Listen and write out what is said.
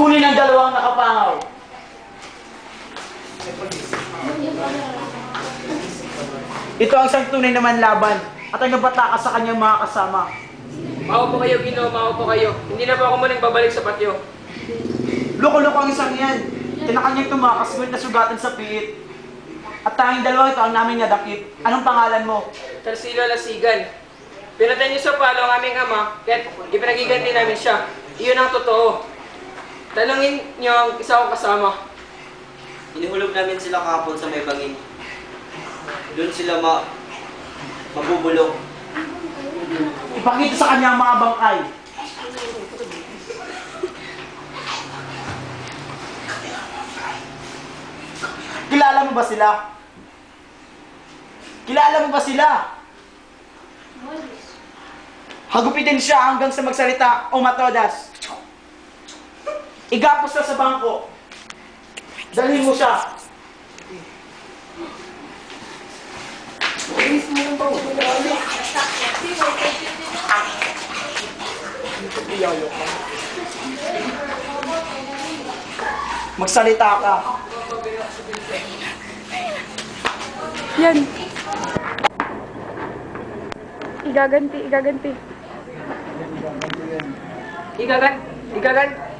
Kunin ang dalawang nakapangaw. Ito ang isang tunay naman laban at ang nabatakas sa kanyang mga kasama. Mao po kayo, Ginoo, mao po kayo. Hindi na po ako muling babalik sa patio. Loko-loko ang isang yan. Kinakanyang tumakas, ngunit nasugatan sa piit. At tanging dalawang ito ang naming nadakip. Anong pangalan mo? Tarsilo Lasigan. Pinatay niyo sa palo ang aming ama, kaya't ipinagiganti namin siya. Iyon ang totoo. Talungin niyo ang isa kong kasama. Inihulog namin sila kahapon sa may bangin. Doon sila mabubulok. Ipakita sa kanya ang mga bangkay. Kilala mo ba sila? Kilala mo ba sila? Hagupitin siya hanggang sa magsalita o matodas. Igapos na sa bangko. Dalhin mo siya. Magsalita ka. Yan. Igaganti. Igagan?